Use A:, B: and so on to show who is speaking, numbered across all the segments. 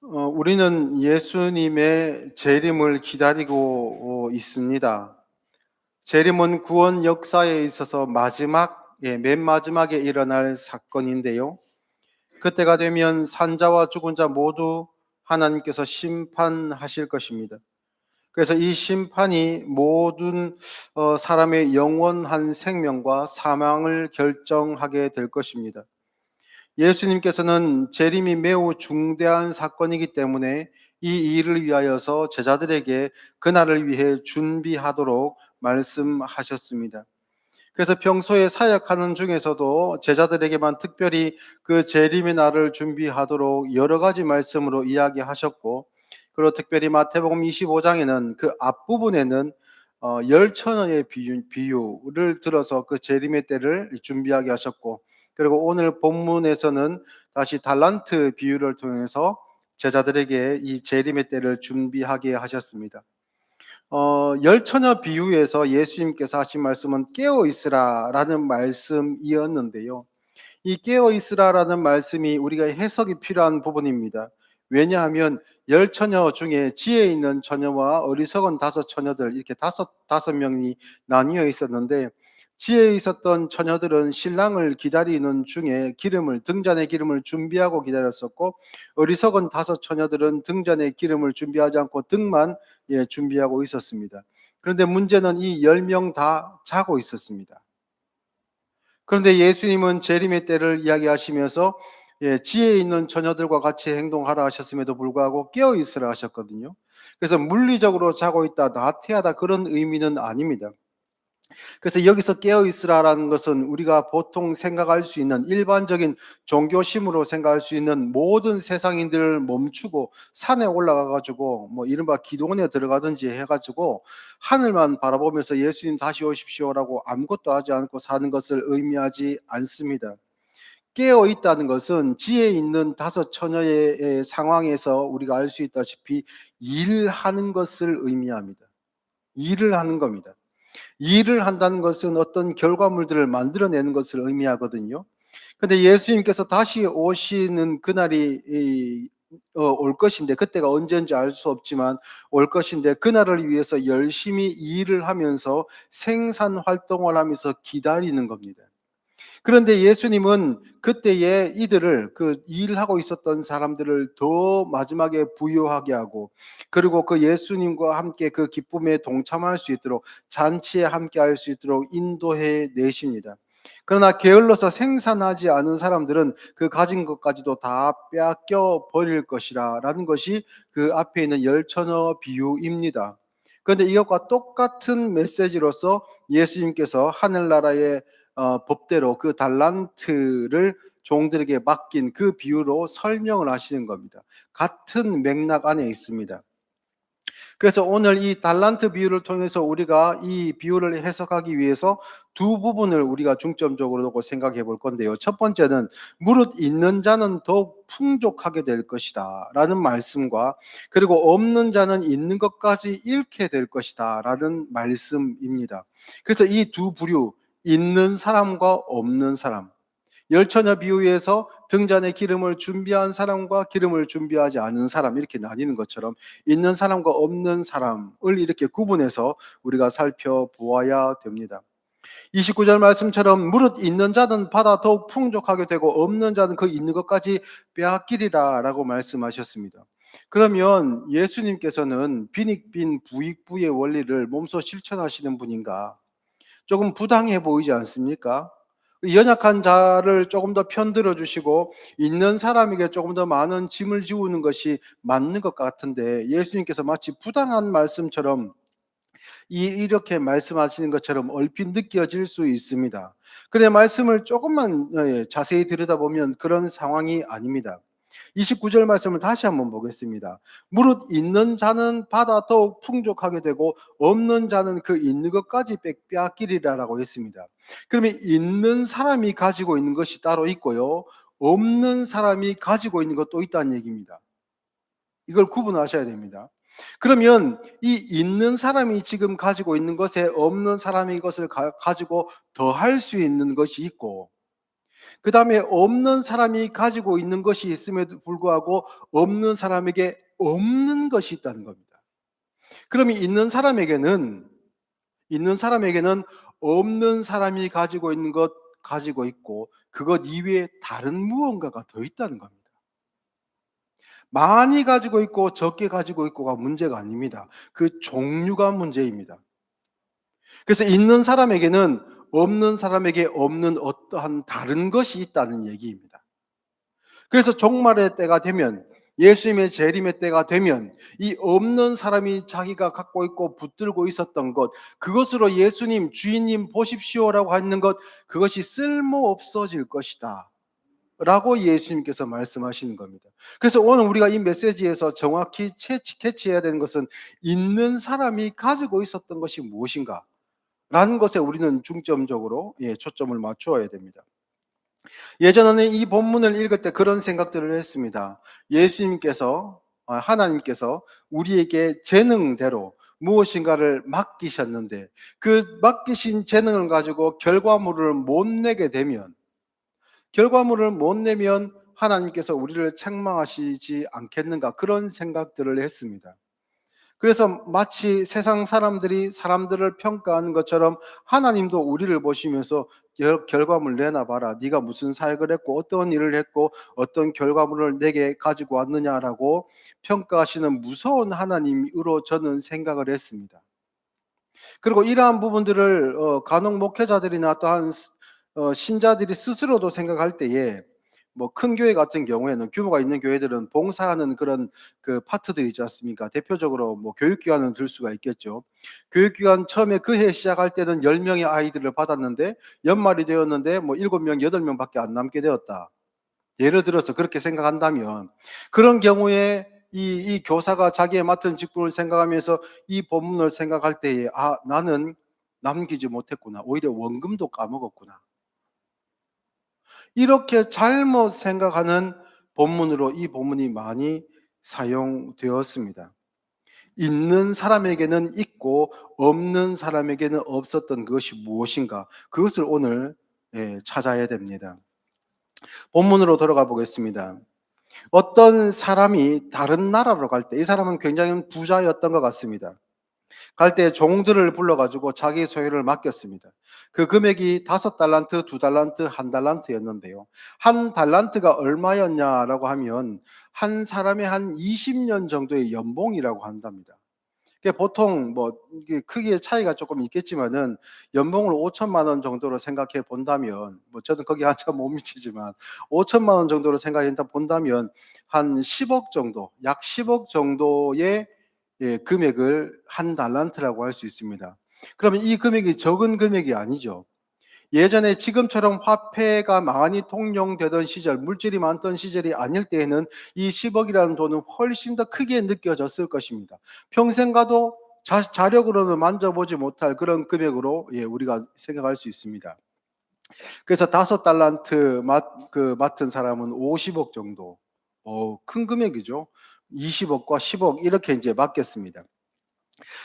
A: 우리는 예수님의 재림을 기다리고 있습니다. 재림은 구원 역사에 있어서 맨 마지막에 일어날 사건인데요. 그때가 되면 산자와 죽은 자 모두 하나님께서 심판하실 것입니다. 그래서 이 심판이 모든 사람의 영원한 생명과 사망을 결정하게 될 것입니다. 예수님께서는 재림이 매우 중대한 사건이기 때문에 이 일을 위하여서 제자들에게 그날을 위해 준비하도록 말씀하셨습니다. 그래서 평소에 사역하는 중에서도 제자들에게만 특별히 그 재림의 날을 준비하도록 여러 가지 말씀으로 이야기하셨고, 그리고 특별히 마태복음 25장에는 그 앞부분에는 열 처녀의 비유를 들어서 그 재림의 때를 준비하게 하셨고, 그리고 오늘 본문에서는 다시 달란트 비유를 통해서 제자들에게 이 재림의 때를 준비하게 하셨습니다. 열 처녀 비유에서 예수님께서 하신 말씀은 깨어 있으라라는 말씀이었는데요. 이 깨어 있으라라는 말씀이 우리가 해석이 필요한 부분입니다. 왜냐하면 열 처녀 중에 지혜 있는 처녀와 어리석은 다섯 처녀들, 이렇게 다섯 명이 나뉘어 있었는데, 지혜에 있었던 처녀들은 신랑을 기다리는 중에 등잔의 기름을 준비하고 기다렸었고, 어리석은 다섯 처녀들은 등잔의 기름을 준비하지 않고 등만 준비하고 있었습니다. 그런데 문제는 이 10명 다 자고 있었습니다. 그런데 예수님은 재림의 때를 이야기하시면서 지혜 있는 처녀들과 같이 행동하라 하셨음에도 불구하고 깨어 있으라 하셨거든요. 그래서 물리적으로 자고 있다, 나태하다, 그런 의미는 아닙니다. 그래서 여기서 깨어 있으라라는 것은 우리가 보통 생각할 수 있는 일반적인 종교심으로 생각할 수 있는 모든 세상인들을 멈추고 산에 올라가 가지고 이른바 기도원에 들어가든지 해가지고 하늘만 바라보면서 예수님 다시 오십시오라고 아무것도 하지 않고 사는 것을 의미하지 않습니다. 깨어 있다는 것은 지혜 있는 다섯 처녀의 상황에서 우리가 알 수 있다시피 일하는 것을 의미합니다. 일을 하는 겁니다. 일을 한다는 것은 어떤 결과물들을 만들어내는 것을 의미하거든요. 근데 예수님께서 다시 오시는 그날이 올 것인데, 그때가 언제인지 알 수 없지만 올 것인데, 그날을 위해서 열심히 일을 하면서 생산 활동을 하면서 기다리는 겁니다. 그런데 예수님은 그때에 이들을, 그 일하고 있었던 사람들을 더 마지막에 부유하게 하고, 그리고 그 예수님과 함께 그 기쁨에 동참할 수 있도록, 잔치에 함께 할 수 있도록 인도해 내십니다. 그러나 게을러서 생산하지 않은 사람들은 그 가진 것까지도 다 빼앗겨 버릴 것이라 라는 것이 그 앞에 있는 열 처녀 비유입니다. 그런데 이것과 똑같은 메시지로서 예수님께서 하늘나라의 법대로 그 달란트를 종들에게 맡긴 그 비유로 설명을 하시는 겁니다. 같은 맥락 안에 있습니다. 그래서 오늘 이 달란트 비유를 통해서 우리가 이 비유를 해석하기 위해서 두 부분을 우리가 중점적으로 두고 생각해 볼 건데요. 첫 번째는 무릇 있는 자는 더욱 풍족하게 될 것이다 라는 말씀과, 그리고 없는 자는 있는 것까지 잃게 될 것이다 라는 말씀입니다. 그래서 이 두 부류, 있는 사람과 없는 사람, 열처녀 비유에서 등잔에 기름을 준비한 사람과 기름을 준비하지 않은 사람, 이렇게 나뉘는 것처럼 있는 사람과 없는 사람을 이렇게 구분해서 우리가 살펴보아야 됩니다. 29절 말씀처럼 무릇 있는 자는 받아 더욱 풍족하게 되고 없는 자는 그 있는 것까지 빼앗기리라 라고 말씀하셨습니다. 그러면 예수님께서는 빈익빈 부익부의 원리를 몸소 실천하시는 분인가? 조금 부당해 보이지 않습니까? 연약한 자를 조금 더 편들어 주시고 있는 사람에게 조금 더 많은 짐을 지우는 것이 맞는 것 같은데, 예수님께서 마치 부당한 말씀처럼 이렇게 말씀하시는 것처럼 얼핏 느껴질 수 있습니다. 그래, 말씀을 조금만 자세히 들여다보면 그런 상황이 아닙니다. 29절 말씀을 다시 한번 보겠습니다. 무릇 있는 자는 받아 더욱 풍족하게 되고 없는 자는 그 있는 것까지 빼앗기리라라고 했습니다. 그러면 있는 사람이 가지고 있는 것이 따로 있고요, 없는 사람이 가지고 있는 것도 있다는 얘기입니다. 이걸 구분하셔야 됩니다. 그러면 이 있는 사람이 지금 가지고 있는 것에 없는 사람이 이것을 가지고 더 할 수 있는 것이 있고, 그 다음에 없는 사람이 가지고 있는 것이 있음에도 불구하고 없는 사람에게 없는 것이 있다는 겁니다. 그러면 있는 사람에게는 없는 사람이 가지고 있는 것 가지고 있고 그것 이외에 다른 무언가가 더 있다는 겁니다. 많이 가지고 있고 적게 가지고 있고가 문제가 아닙니다. 그 종류가 문제입니다. 그래서 있는 사람에게는 없는 사람에게 없는 어떠한 다른 것이 있다는 얘기입니다. 그래서 종말의 때가 되면, 예수님의 재림의 때가 되면 이 없는 사람이 자기가 갖고 있고 붙들고 있었던 것, 그것으로 예수님 주인님 보십시오라고 하는 것, 그것이 쓸모 없어질 것이다 라고 예수님께서 말씀하시는 겁니다. 그래서 오늘 우리가 이 메시지에서 정확히 캐치해야 되는 것은 있는 사람이 가지고 있었던 것이 무엇인가 라는 것에 우리는 중점적으로 초점을 맞추어야 됩니다. 예전에는 이 본문을 읽을 때 그런 생각들을 했습니다. 하나님께서 우리에게 재능대로 무엇인가를 맡기셨는데 그 맡기신 재능을 가지고 결과물을 못 내면 하나님께서 우리를 책망하시지 않겠는가, 그런 생각들을 했습니다. 그래서 마치 세상 사람들이 사람들을 평가하는 것처럼 하나님도 우리를 보시면서 결과물 내놔봐라. 네가 무슨 사역을 했고 어떤 일을 했고 어떤 결과물을 내게 가지고 왔느냐라고 평가하시는 무서운 하나님으로 저는 생각을 했습니다. 그리고 이러한 부분들을 간혹 목회자들이나 또한 신자들이 스스로도 생각할 때에, 뭐 큰 교회 같은 경우에는, 규모가 있는 교회들은 봉사하는 그런 그 파트들이 있지 않습니까? 대표적으로 뭐 교육기관을 들 수가 있겠죠. 교육기관 처음에 그 해 시작할 때는 10명의 아이들을 받았는데 연말이 되었는데 뭐 7명, 8명밖에 안 남게 되었다. 예를 들어서 그렇게 생각한다면, 그런 경우에 이 교사가 자기의 맡은 직분을 생각하면서 이 본문을 생각할 때에, 나는 남기지 못했구나. 오히려 원금도 까먹었구나. 이렇게 잘못 생각하는 본문으로 이 본문이 많이 사용되었습니다. 있는 사람에게는 있고 없는 사람에게는 없었던 그것이 무엇인가? 그것을 오늘 찾아야 됩니다. 본문으로 돌아가 보겠습니다. 어떤 사람이 다른 나라로 갈 때, 이 사람은 굉장히 부자였던 것 같습니다. 갈 때 종들을 불러가지고 자기 소유를 맡겼습니다. 그 금액이 5달란트, 2달란트, 1달란트였는데요. 1달란트가 얼마였냐라고 하면 한 사람의 한 20년 정도의 연봉이라고 한답니다. 보통 뭐 이게 크기의 차이가 조금 있겠지만은 연봉을 5천만 원 정도로 생각해 본다면, 뭐 저는 거기 한참 못 미치지만 5천만 원 정도로 생각해 본다면 한 10억 정도, 약 10억 정도의 금액을 1달란트라고 할 수 있습니다. 그러면 이 금액이 적은 금액이 아니죠. 예전에 지금처럼 화폐가 많이 통용되던 시절, 물질이 많던 시절이 아닐 때에는 이 10억이라는 돈은 훨씬 더 크게 느껴졌을 것입니다. 평생 가도 자력으로는 만져보지 못할 그런 금액으로 우리가 생각할 수 있습니다. 그래서 5달란트 맡은 사람은 50억 정도, 큰 금액이죠. 20억과 10억 이렇게 이제 맡겼습니다.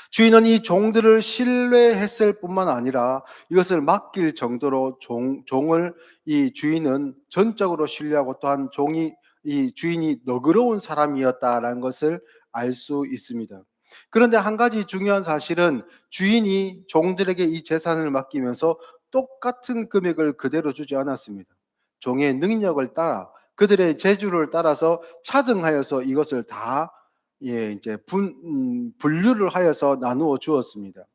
A: 주인은 이 종들을 신뢰했을 뿐만 아니라 이것을 맡길 정도로 종을 이 주인은 전적으로 신뢰하고, 또한 이 주인이 너그러운 사람이었다라는 것을 알 수 있습니다. 그런데 한 가지 중요한 사실은, 주인이 종들에게 이 재산을 맡기면서 똑같은 금액을 그대로 주지 않았습니다. 종의 능력을 따라, 그들의 재주를 따라서 차등하여서 이것을 다 이제 분류를 하여서 나누어 주었습니다.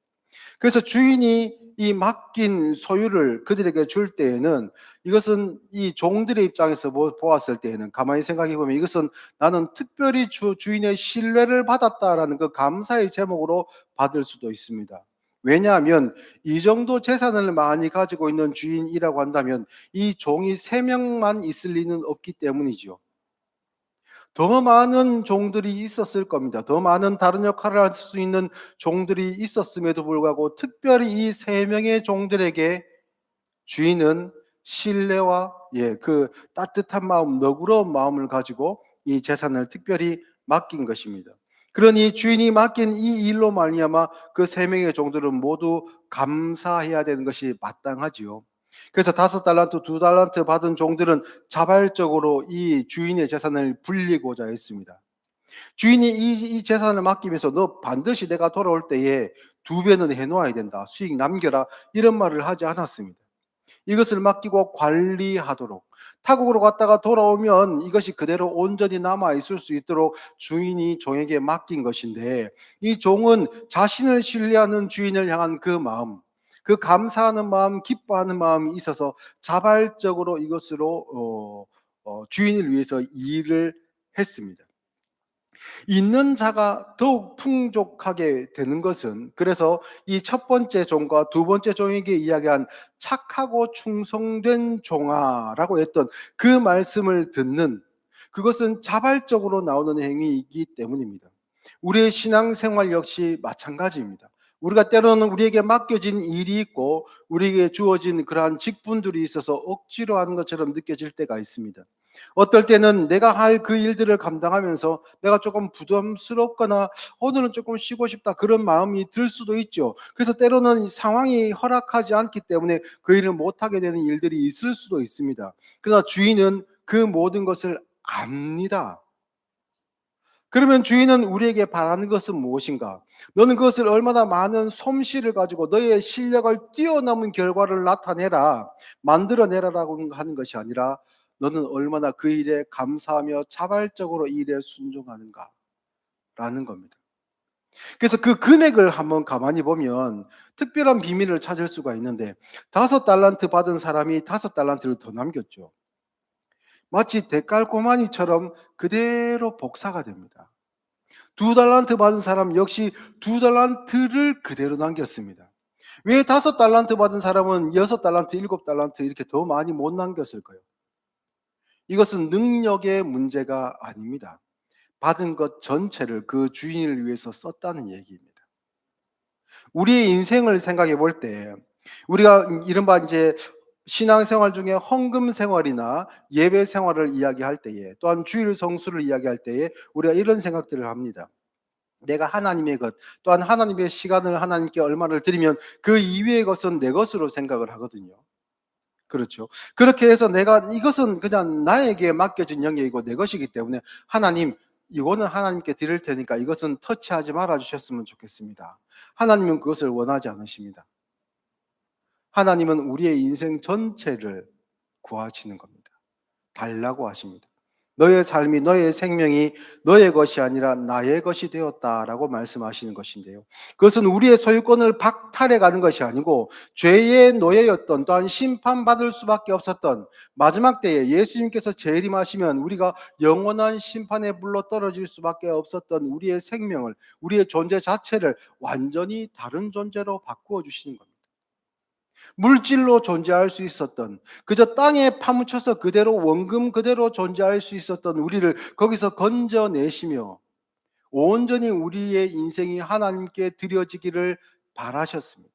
A: 그래서 주인이 이 맡긴 소유를 그들에게 줄 때에는, 이것은 이 종들의 입장에서 보았을 때에는, 가만히 생각해 보면 이것은 나는 특별히 주인의 신뢰를 받았다라는 그 감사의 제목으로 받을 수도 있습니다. 왜냐하면 이 정도 재산을 많이 가지고 있는 주인이라고 한다면 이 종이 3명만 있을 리는 없기 때문이죠. 더 많은 종들이 있었을 겁니다. 더 많은 다른 역할을 할 수 있는 종들이 있었음에도 불구하고 특별히 이 3명의 종들에게 주인은 신뢰와 그 따뜻한 마음, 너그러운 마음을 가지고 이 재산을 특별히 맡긴 것입니다. 그러니 주인이 맡긴 이 일로 말미암아 그 3명의 종들은 모두 감사해야 되는 것이 마땅하지요. 그래서 5달란트, 2달란트 받은 종들은 자발적으로 이 주인의 재산을 불리고자 했습니다. 주인이 이 재산을 맡기면서 너 반드시 내가 돌아올 때에 2배는 해놓아야 된다. 수익 남겨라. 이런 말을 하지 않았습니다. 이것을 맡기고 관리하도록, 타국으로 갔다가 돌아오면 이것이 그대로 온전히 남아 있을 수 있도록 주인이 종에게 맡긴 것인데, 이 종은 자신을 신뢰하는 주인을 향한 그 마음, 그 감사하는 마음, 기뻐하는 마음이 있어서 자발적으로 이것으로 주인을 위해서 일을 했습니다. 있는 자가 더욱 풍족하게 되는 것은, 그래서 이 첫 번째 종과 두 번째 종에게 이야기한 착하고 충성된 종아라고 했던 그 말씀을 듣는, 그것은 자발적으로 나오는 행위이기 때문입니다. 우리의 신앙생활 역시 마찬가지입니다. 우리가 때로는 우리에게 맡겨진 일이 있고 우리에게 주어진 그러한 직분들이 있어서 억지로 하는 것처럼 느껴질 때가 있습니다. 어떨 때는 내가 할 그 일들을 감당하면서 내가 조금 부담스럽거나 오늘은 조금 쉬고 싶다, 그런 마음이 들 수도 있죠. 그래서 때로는 상황이 허락하지 않기 때문에 그 일을 못하게 되는 일들이 있을 수도 있습니다. 그러나 주인은 그 모든 것을 압니다. 그러면 주인은 우리에게 바라는 것은 무엇인가? 너는 그것을 얼마나 많은 솜씨를 가지고 너의 실력을 뛰어넘은 결과를 나타내라, 만들어내라라고 하는 것이 아니라 너는 얼마나 그 일에 감사하며 자발적으로 이 일에 순종하는가라는 겁니다. 그래서 그 금액을 한번 가만히 보면 특별한 비밀을 찾을 수가 있는데, 5달란트 받은 사람이 5달란트를 더 남겼죠. 마치 대깔꼬마니처럼 그대로 복사가 됩니다. 2달란트 받은 사람 역시 2달란트를 그대로 남겼습니다. 왜 5달란트 받은 사람은 6달란트, 7달란트 이렇게 더 많이 못 남겼을까요? 이것은 능력의 문제가 아닙니다. 받은 것 전체를 그 주인을 위해서 썼다는 얘기입니다. 우리의 인생을 생각해 볼 때, 우리가 이른바 이제 신앙생활 중에 헌금 생활이나 예배 생활을 이야기할 때에, 또한 주일 성수를 이야기할 때에 우리가 이런 생각들을 합니다. 내가 하나님의 것, 또한 하나님의 시간을 하나님께 얼마를 드리면 그 이외의 것은 내 것으로 생각을 하거든요. 그렇죠. 그렇게 해서 내가 이것은 그냥 나에게 맡겨진 영역이고 내 것이기 때문에 하나님, 이거는 하나님께 드릴 테니까 이것은 터치하지 말아 주셨으면 좋겠습니다. 하나님은 그것을 원하지 않으십니다. 하나님은 우리의 인생 전체를 구하시는 겁니다. 달라고 하십니다. 너의 삶이, 너의 생명이 너의 것이 아니라 나의 것이 되었다라고 말씀하시는 것인데요. 그것은 우리의 소유권을 박탈해 가는 것이 아니고 죄의 노예였던, 또한 심판받을 수밖에 없었던 마지막 때에 예수님께서 재림하시면 우리가 영원한 심판의 불로 떨어질 수밖에 없었던 우리의 생명을, 우리의 존재 자체를 완전히 다른 존재로 바꾸어 주시는 겁니다. 물질로 존재할 수 있었던, 그저 땅에 파묻혀서 그대로 원금 그대로 존재할 수 있었던 우리를 거기서 건져내시며 온전히 우리의 인생이 하나님께 드려지기를 바라셨습니다.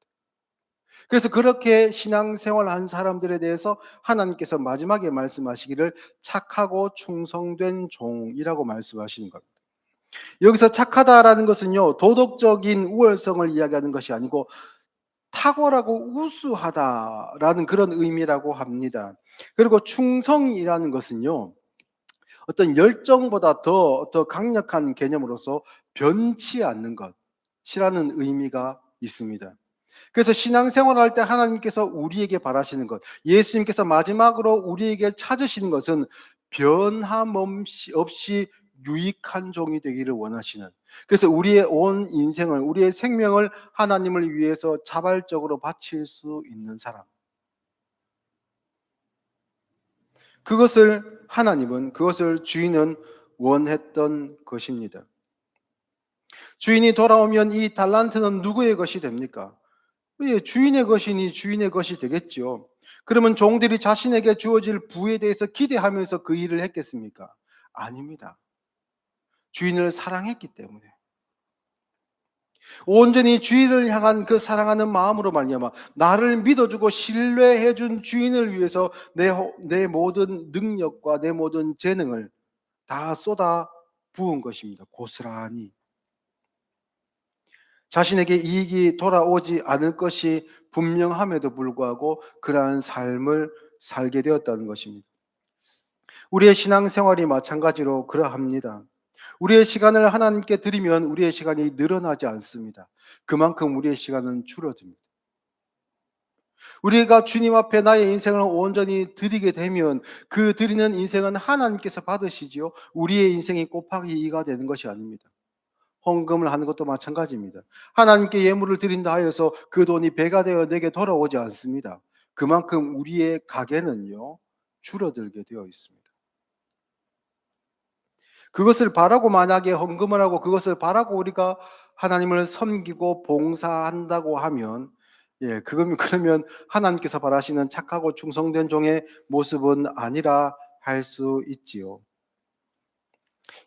A: 그래서 그렇게 신앙생활한 사람들에 대해서 하나님께서 마지막에 말씀하시기를 착하고 충성된 종이라고 말씀하시는 겁니다. 여기서 착하다라는 것은요, 도덕적인 우월성을 이야기하는 것이 아니고 탁월하고 우수하다라는 그런 의미라고 합니다. 그리고 충성이라는 것은요, 어떤 열정보다 더 강력한 개념으로서 변치 않는 것이라는 의미가 있습니다. 그래서 신앙생활을 할 때 하나님께서 우리에게 바라시는 것, 예수님께서 마지막으로 우리에게 찾으시는 것은 변함없이 유익한 종이 되기를 원하시는, 그래서 우리의 온 인생을, 우리의 생명을 하나님을 위해서 자발적으로 바칠 수 있는 사람, 그것을 하나님은, 그것을 주인은 원했던 것입니다. 주인이 돌아오면 이 달란트는 누구의 것이 됩니까? 예, 주인의 것이니 주인의 것이 되겠죠. 그러면 종들이 자신에게 주어질 부에 대해서 기대하면서 그 일을 했겠습니까? 아닙니다. 주인을 사랑했기 때문에, 온전히 주인을 향한 그 사랑하는 마음으로 말미암아 나를 믿어주고 신뢰해준 주인을 위해서 내 모든 능력과 내 모든 재능을 다 쏟아 부은 것입니다. 고스란히. 자신에게 이익이 돌아오지 않을 것이 분명함에도 불구하고 그러한 삶을 살게 되었다는 것입니다. 우리의 신앙생활이 마찬가지로 그러합니다. 우리의 시간을 하나님께 드리면 우리의 시간이 늘어나지 않습니다. 그만큼 우리의 시간은 줄어듭니다. 우리가 주님 앞에 나의 인생을 온전히 드리게 되면 그 드리는 인생은 하나님께서 받으시지요. 우리의 인생이 곱하기 2가 되는 것이 아닙니다. 헌금을 하는 것도 마찬가지입니다. 하나님께 예물을 드린다 하여서 그 돈이 배가 되어 내게 돌아오지 않습니다. 그만큼 우리의 가계는요, 줄어들게 되어 있습니다. 그것을 바라고 만약에 헌금을 하고 그것을 바라고 우리가 하나님을 섬기고 봉사한다고 하면 그러면 하나님께서 바라시는 착하고 충성된 종의 모습은 아니라 할 수 있지요.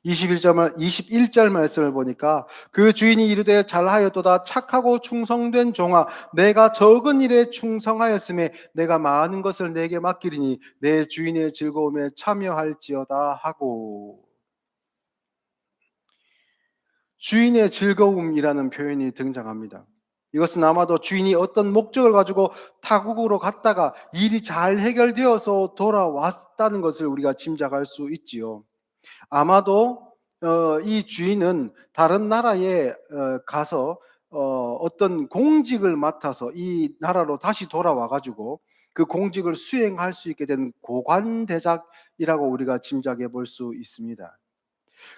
A: 21절 말씀을 보니까 그 주인이 이르되 잘하였도다 착하고 충성된 종아 내가 적은 일에 충성하였음에 내가 많은 것을 내게 맡기리니 내 주인의 즐거움에 참여할지어다 하고, 주인의 즐거움이라는 표현이 등장합니다. 이것은 아마도 주인이 어떤 목적을 가지고 타국으로 갔다가 일이 잘 해결되어서 돌아왔다는 것을 우리가 짐작할 수 있지요. 아마도 이 주인은 다른 나라에 가서 어떤 공직을 맡아서 이 나라로 다시 돌아와 가지고 그 공직을 수행할 수 있게 된 고관대작이라고 우리가 짐작해 볼 수 있습니다.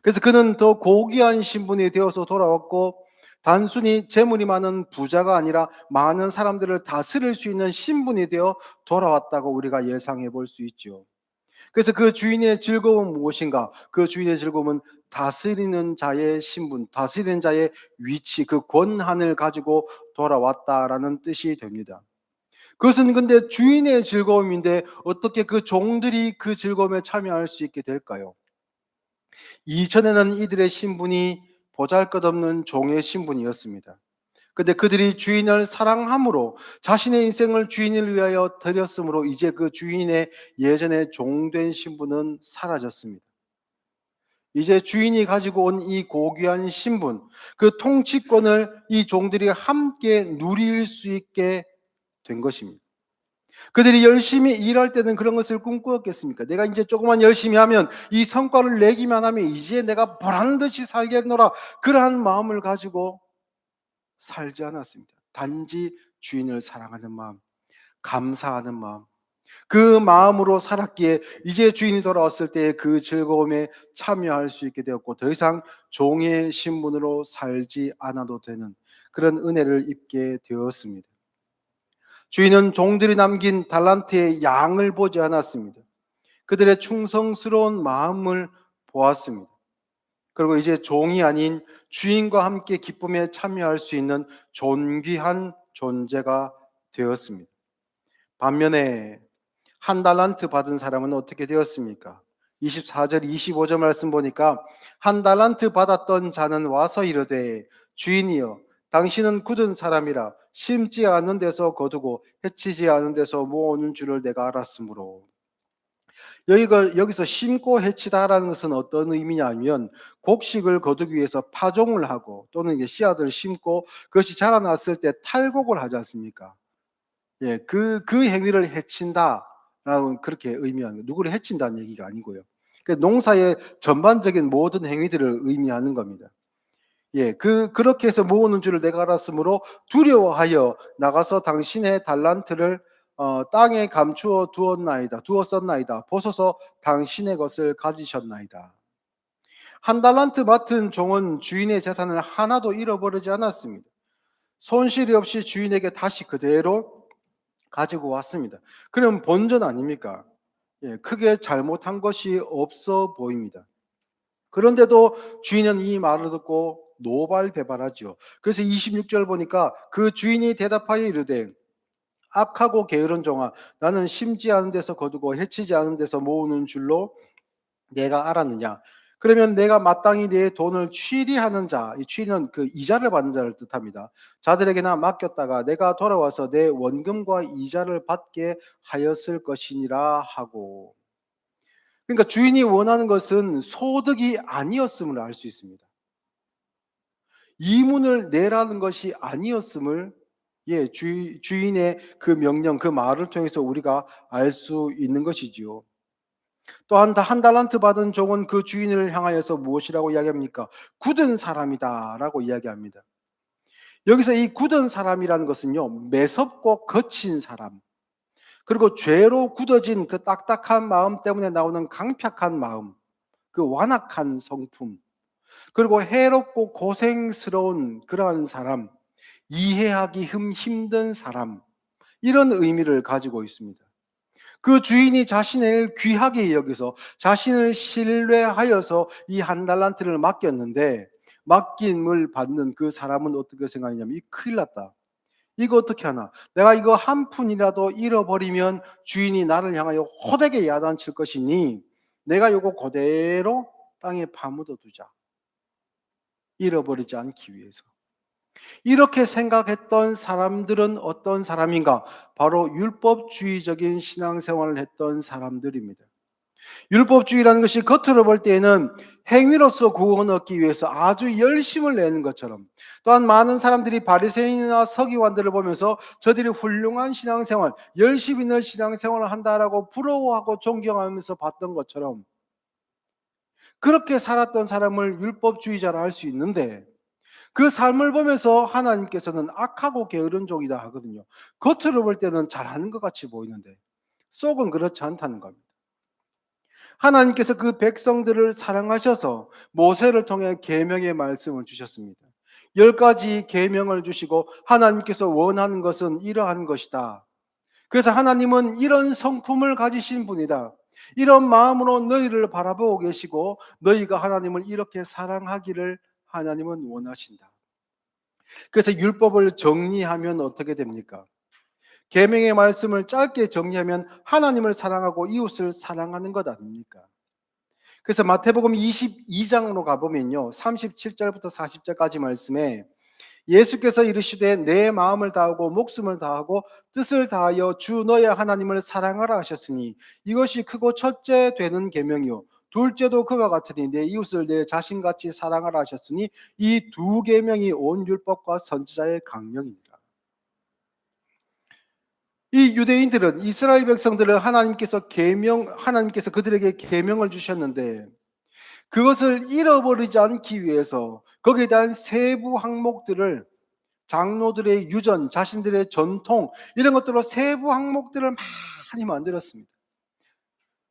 A: 그래서 그는 더 고귀한 신분이 되어서 돌아왔고 단순히 재물이 많은 부자가 아니라 많은 사람들을 다스릴 수 있는 신분이 되어 돌아왔다고 우리가 예상해 볼 수 있죠. 그래서 그 주인의 즐거움은 무엇인가? 그 주인의 즐거움은 다스리는 자의 신분, 다스리는 자의 위치, 그 권한을 가지고 돌아왔다라는 뜻이 됩니다. 그것은 근데 주인의 즐거움인데 어떻게 그 종들이 그 즐거움에 참여할 수 있게 될까요? 이전에는 이들의 신분이 보잘것없는 종의 신분이었습니다. 근데 그들이 주인을 사랑함으로 자신의 인생을 주인을 위하여 드렸으므로 이제 그 주인의 예전의 종된 신분은 사라졌습니다. 이제 주인이 가지고 온 이 고귀한 신분, 그 통치권을 이 종들이 함께 누릴 수 있게 된 것입니다. 그들이 열심히 일할 때는 그런 것을 꿈꾸었겠습니까? 내가 이제 조금만 열심히 하면 이 성과를 내기만 하면 이제 내가 보란 듯이 살겠노라, 그러한 마음을 가지고 살지 않았습니다. 단지 주인을 사랑하는 마음, 감사하는 마음, 그 마음으로 살았기에 이제 주인이 돌아왔을 때 그 즐거움에 참여할 수 있게 되었고 더 이상 종의 신분으로 살지 않아도 되는 그런 은혜를 입게 되었습니다. 주인은 종들이 남긴 달란트의 양을 보지 않았습니다. 그들의 충성스러운 마음을 보았습니다. 그리고 이제 종이 아닌 주인과 함께 기쁨에 참여할 수 있는 존귀한 존재가 되었습니다. 반면에 한 달란트 받은 사람은 어떻게 되었습니까? 24절 25절 말씀 보니까 한 달란트 받았던 자는 와서 이르되 주인이여 당신은 굳은 사람이라 심지 않은 데서 거두고 해치지 않은 데서 모으는 줄을 내가 알았으므로. 여기서 심고 해치다라는 것은 어떤 의미냐면 곡식을 거두기 위해서 파종을 하고 또는 이제 씨앗을 심고 그것이 자라났을 때 탈곡을 하지 않습니까? 그 행위를 해친다라고 그렇게 의미하는 거예요. 누구를 해친다는 얘기가 아니고요. 농사의 전반적인 모든 행위들을 의미하는 겁니다. 그렇게 해서 모으는 줄을 내가 알았으므로 두려워하여 나가서 당신의 달란트를 땅에 감추어 두었었나이다. 벗어서 당신의 것을 가지셨나이다. 한 달란트 맡은 종은 주인의 재산을 하나도 잃어버리지 않았습니다. 손실이 없이 주인에게 다시 그대로 가지고 왔습니다. 그럼 본전 아닙니까? 크게 잘못한 것이 없어 보입니다. 그런데도 주인은 이 말을 듣고 노발대발하죠. 그래서 26절 보니까 그 주인이 대답하여 이르되 악하고 게으른 종아 나는 심지 않은 데서 거두고 해치지 않은 데서 모으는 줄로 내가 알았느냐. 그러면 내가 마땅히 내 돈을 취리하는 자, 이 취리는 그 이자를 받는 자를 뜻합니다. 자들에게나 맡겼다가 내가 돌아와서 내 원금과 이자를 받게 하였을 것이니라 하고. 그러니까 주인이 원하는 것은 소득이 아니었음을 알 수 있습니다. 이문을 내라는 것이 아니었음을 주인의 그 명령, 그 말을 통해서 우리가 알 수 있는 것이지요. 또한 한 달란트 받은 종은 그 주인을 향하여서 무엇이라고 이야기합니까? 굳은 사람이다라고 이야기합니다. 여기서 이 굳은 사람이라는 것은요, 매섭고 거친 사람, 그리고 죄로 굳어진 그 딱딱한 마음 때문에 나오는 강팍한 마음, 그 완악한 성품, 그리고 해롭고 고생스러운 그러한 사람, 이해하기 힘든 사람, 이런 의미를 가지고 있습니다. 그 주인이 자신을 귀하게 여기서 자신을 신뢰하여서 이 한 달란트를 맡겼는데, 맡김을 받는 그 사람은 어떻게 생각하냐면, 이 큰일 났다. 이거 어떻게 하나? 내가 이거 한 푼이라도 잃어버리면 주인이 나를 향하여 호되게 야단칠 것이니 내가 이거 그대로 땅에 파묻어 두자. 잃어버리지 않기 위해서. 이렇게 생각했던 사람들은 어떤 사람인가? 바로 율법주의적인 신앙생활을 했던 사람들입니다. 율법주의라는 것이 겉으로 볼 때에는 행위로서 구원을 얻기 위해서 아주 열심을 내는 것처럼, 또한 많은 사람들이 바리새인이나 서기관들을 보면서 저들이 훌륭한 신앙생활, 열심 있는 신앙생활을 한다라고 부러워하고 존경하면서 봤던 것처럼, 그렇게 살았던 사람을 율법주의자라 할 수 있는데, 그 삶을 보면서 하나님께서는 악하고 게으른 종이다 하거든요. 겉으로 볼 때는 잘하는 것 같이 보이는데 속은 그렇지 않다는 겁니다. 하나님께서 그 백성들을 사랑하셔서 모세를 통해 계명의 말씀을 주셨습니다. 10가지 계명을 주시고 하나님께서 원하는 것은 이러한 것이다. 그래서 하나님은 이런 성품을 가지신 분이다. 이런 마음으로 너희를 바라보고 계시고 너희가 하나님을 이렇게 사랑하기를 하나님은 원하신다. 그래서 율법을 정리하면 어떻게 됩니까? 계명의 말씀을 짧게 정리하면 하나님을 사랑하고 이웃을 사랑하는 것 아닙니까? 그래서 마태복음 22장으로 가보면요, 37절부터 40절까지 말씀에 예수께서 이르시되 내 마음을 다하고 목숨을 다하고 뜻을 다하여 주 너의 하나님을 사랑하라 하셨으니 이것이 크고 첫째 되는 계명이요 둘째도 그와 같으니 내 이웃을 내 자신같이 사랑하라 하셨으니 이 두 계명이 온 율법과 선지자의 강령입니다. 이 유대인들은 이스라엘 백성들을 하나님께서 그들에게 계명을 주셨는데 그것을 잃어버리지 않기 위해서 거기에 대한 세부 항목들을 장로들의 유전, 자신들의 전통 이런 것들로 세부 항목들을 많이 만들었습니다.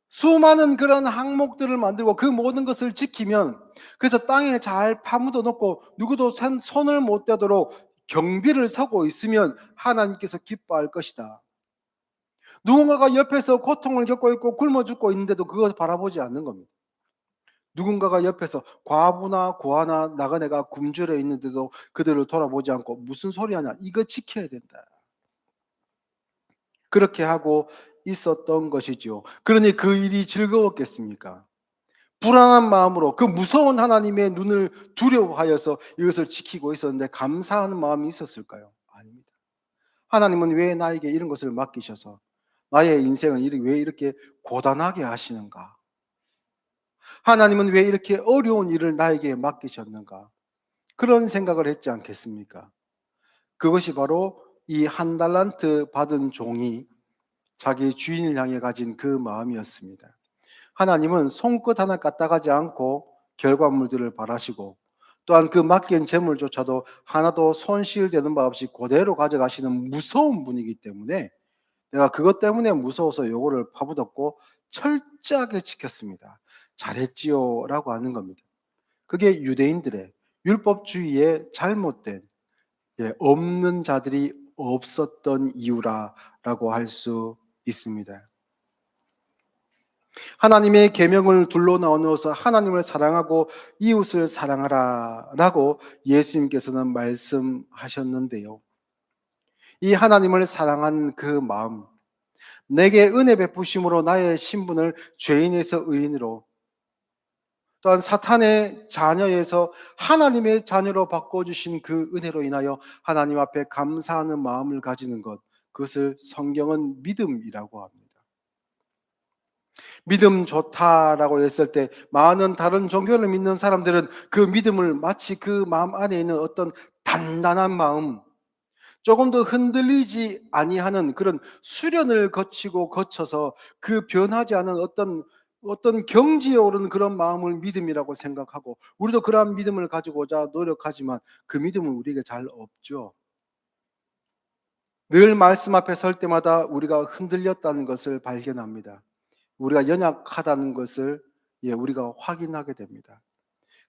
A: 수많은 그런 항목들을 만들고 그 모든 것을 지키면 그래서 땅에 잘 파묻어 놓고 누구도 손을 못 대도록 경비를 서고 있으면 하나님께서 기뻐할 것이다. 누군가가 옆에서 고통을 겪고 있고 굶어 죽고 있는데도 그것을 바라보지 않는 겁니다. 누군가가 옆에서 과부나 고아나 나그네가 굶주려 있는데도 그들을 돌아보지 않고 무슨 소리 하냐, 이거 지켜야 된다. 그렇게 하고 있었던 것이죠. 그러니 그 일이 즐거웠겠습니까? 불안한 마음으로 그 무서운 하나님의 눈을 두려워하여서 이것을 지키고 있었는데 감사하는 마음이 있었을까요? 아닙니다. 하나님은 왜 나에게 이런 것을 맡기셔서 나의 인생을 왜 이렇게 고단하게 하시는가? 하나님은 왜 이렇게 어려운 일을 나에게 맡기셨는가? 그런 생각을 했지 않겠습니까? 그것이 바로 이 한 달란트 받은 종이 자기 주인을 향해 가진 그 마음이었습니다. 하나님은 손끝 하나 까딱하지 않고 결과물들을 바라시고 또한 그 맡긴 재물조차도 하나도 손실되는 바 없이 그대로 가져가시는 무서운 분이기 때문에 내가 그것 때문에 무서워서 요거를 파묻었고 철저하게 지켰습니다. 잘했지요 라고 하는 겁니다. 그게 유대인들의 율법주의의 잘못된 없는 자들이 없었던 이유라고 할 수 있습니다. 하나님의 계명을 둘러 나누어서 하나님을 사랑하고 이웃을 사랑하라라고 예수님께서는 말씀하셨는데요. 이 하나님을 사랑하는 그 마음, 내게 은혜 베푸심으로 나의 신분을 죄인에서 의인으로 또한 사탄의 자녀에서 하나님의 자녀로 바꿔주신 그 은혜로 인하여 하나님 앞에 감사하는 마음을 가지는 것, 그것을 성경은 믿음이라고 합니다. 믿음 좋다라고 했을 때 많은 다른 종교를 믿는 사람들은 그 믿음을 마치 그 마음 안에 있는 어떤 단단한 마음, 조금 더 흔들리지 아니하는 그런 수련을 거쳐서 그 변하지 않은 어떤 경지에 오르는 그런 마음을 믿음이라고 생각하고, 우리도 그러한 믿음을 가지고자 노력하지만 그 믿음은 우리에게 잘 없죠. 늘 말씀 앞에 설 때마다 우리가 흔들렸다는 것을 발견합니다. 우리가 연약하다는 것을 우리가 확인하게 됩니다.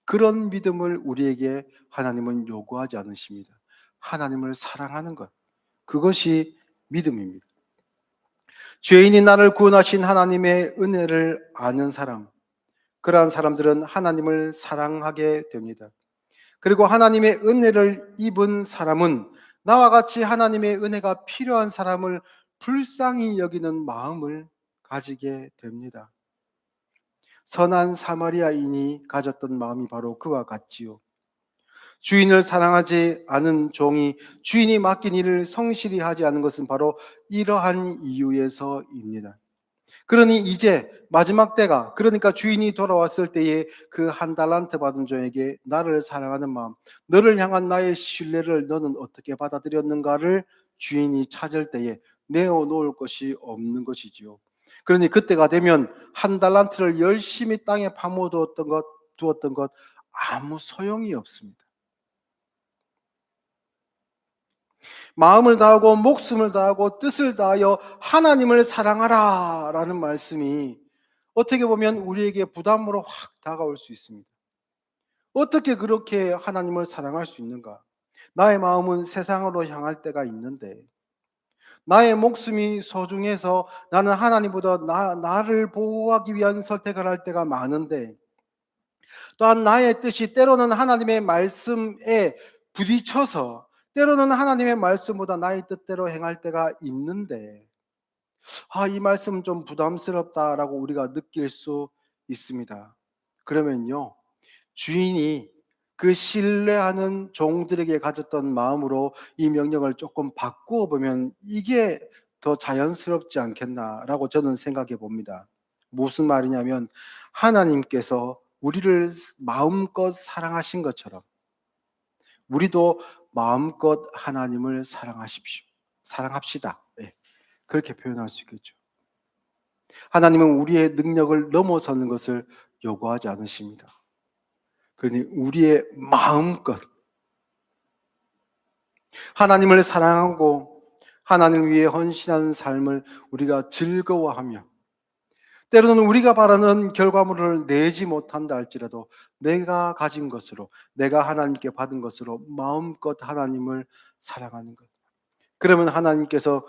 A: 그런 믿음을 우리에게 하나님은 요구하지 않으십니다. 하나님을 사랑하는 것, 그것이 믿음입니다. 죄인이 나를 구원하신 하나님의 은혜를 아는 사람, 그러한 사람들은 하나님을 사랑하게 됩니다. 그리고 하나님의 은혜를 입은 사람은 나와 같이 하나님의 은혜가 필요한 사람을 불쌍히 여기는 마음을 가지게 됩니다. 선한 사마리아인이 가졌던 마음이 바로 그와 같지요. 주인을 사랑하지 않은 종이 주인이 맡긴 일을 성실히 하지 않은 것은 바로 이러한 이유에서입니다. 그러니 이제 마지막 때가, 그러니까 주인이 돌아왔을 때에 그 한 달란트 받은 종에게 나를 사랑하는 마음, 너를 향한 나의 신뢰를 너는 어떻게 받아들였는가를 주인이 찾을 때에 내어놓을 것이 없는 것이지요. 그러니 그때가 되면 한 달란트를 열심히 땅에 두었던 것 아무 소용이 없습니다. 마음을 다하고 목숨을 다하고 뜻을 다하여 하나님을 사랑하라 라는 말씀이 어떻게 보면 우리에게 부담으로 확 다가올 수 있습니다. 어떻게 그렇게 하나님을 사랑할 수 있는가? 나의 마음은 세상으로 향할 때가 있는데, 나의 목숨이 소중해서 나는 하나님보다 나를 보호하기 위한 선택을 할 때가 많은데, 또한 나의 뜻이 때로는 하나님의 말씀에 부딪혀서 때로는 하나님의 말씀보다 나의 뜻대로 행할 때가 있는데, 이 말씀은 좀 부담스럽다라고 우리가 느낄 수 있습니다. 그러면요, 주인이 그 신뢰하는 종들에게 가졌던 마음으로 이 명령을 조금 바꾸어 보면 이게 더 자연스럽지 않겠나라고 저는 생각해 봅니다. 무슨 말이냐면, 하나님께서 우리를 마음껏 사랑하신 것처럼 우리도 마음껏 하나님을 사랑하십시오. 사랑합시다. 네, 그렇게 표현할 수 있겠죠. 하나님은 우리의 능력을 넘어서는 것을 요구하지 않으십니다. 그러니 우리의 마음껏 하나님을 사랑하고 하나님을 위해 헌신하는 삶을 우리가 즐거워하며, 때로는 우리가 바라는 결과물을 내지 못한다 할지라도 내가 가진 것으로, 내가 하나님께 받은 것으로 마음껏 하나님을 사랑하는 것. 그러면 하나님께서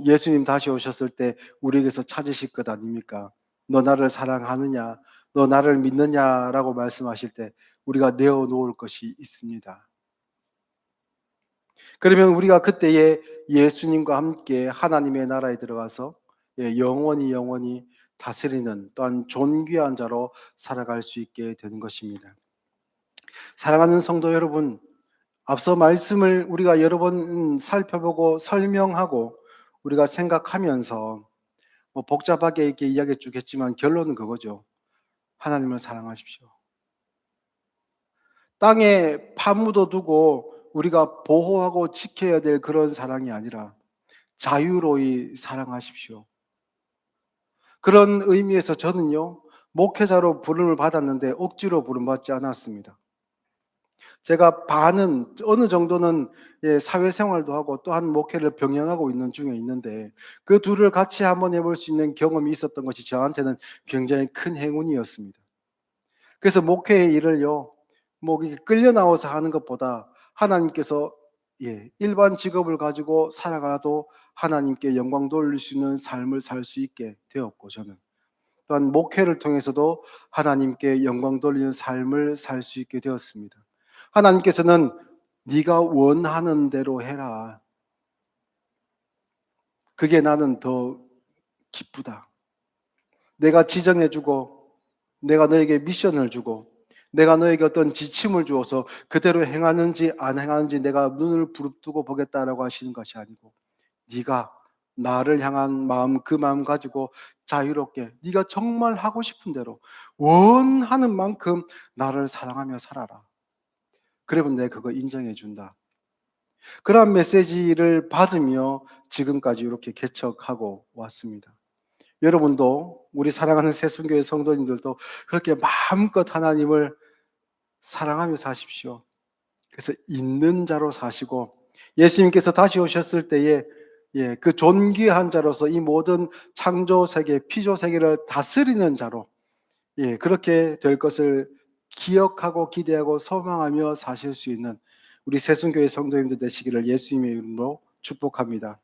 A: 예수님 다시 오셨을 때 우리에게서 찾으실 것 아닙니까? 너 나를 사랑하느냐? 너 나를 믿느냐라고 말씀하실 때 우리가 내어놓을 것이 있습니다. 그러면 우리가 그때에 예수님과 함께 하나님의 나라에 들어가서 영원히 다스리는, 또한 존귀한 자로 살아갈 수 있게 되는 것입니다. 사랑하는 성도 여러분, 앞서 말씀을 우리가 여러 번 살펴보고 설명하고 우리가 생각하면서 복잡하게 이렇게 이야기해 주겠지만 결론은 그거죠. 하나님을 사랑하십시오. 땅에 파묻어 두고 우리가 보호하고 지켜야 될 그런 사랑이 아니라 자유로이 사랑하십시오. 그런 의미에서 저는요, 목회자로 부름을 받았는데 억지로 부름받지 않았습니다. 제가 반은 어느 정도는 사회생활도 하고 또한 목회를 병행하고 있는 중에 있는데, 그 둘을 같이 한번 해볼 수 있는 경험이 있었던 것이 저한테는 굉장히 큰 행운이었습니다. 그래서 목회의 일을요, 뭐 끌려 나와서 하는 것보다 하나님께서 일반 직업을 가지고 살아가도 하나님께 영광 돌릴 수 있는 삶을 살 수 있게 되었고, 저는 또한 목회를 통해서도 하나님께 영광 돌리는 삶을 살 수 있게 되었습니다. 하나님께서는 네가 원하는 대로 해라. 그게 나는 더 기쁘다. 내가 지정해주고, 내가 너에게 미션을 주고, 내가 너에게 어떤 지침을 주어서 그대로 행하는지 안 행하는지 내가 눈을 부릅뜨고 보겠다라고 하시는 것이 아니고, 네가 나를 향한 마음, 그 마음 가지고 자유롭게 네가 정말 하고 싶은 대로 원하는 만큼 나를 사랑하며 살아라. 그러면 내가 그거 인정해 준다. 그런 메시지를 받으며 지금까지 이렇게 개척하고 왔습니다. 여러분도 우리 사랑하는 새순교회 성도님들도 그렇게 마음껏 하나님을 사랑하며 사십시오. 그래서 있는 자로 사시고 예수님께서 다시 오셨을 때에 그 존귀한 자로서 이 모든 창조 세계, 피조 세계를 다스리는 자로 그렇게 될 것을 기억하고 기대하고 소망하며 사실 수 있는 우리 새순교회 성도님들 되시기를 예수님의 이름으로 축복합니다.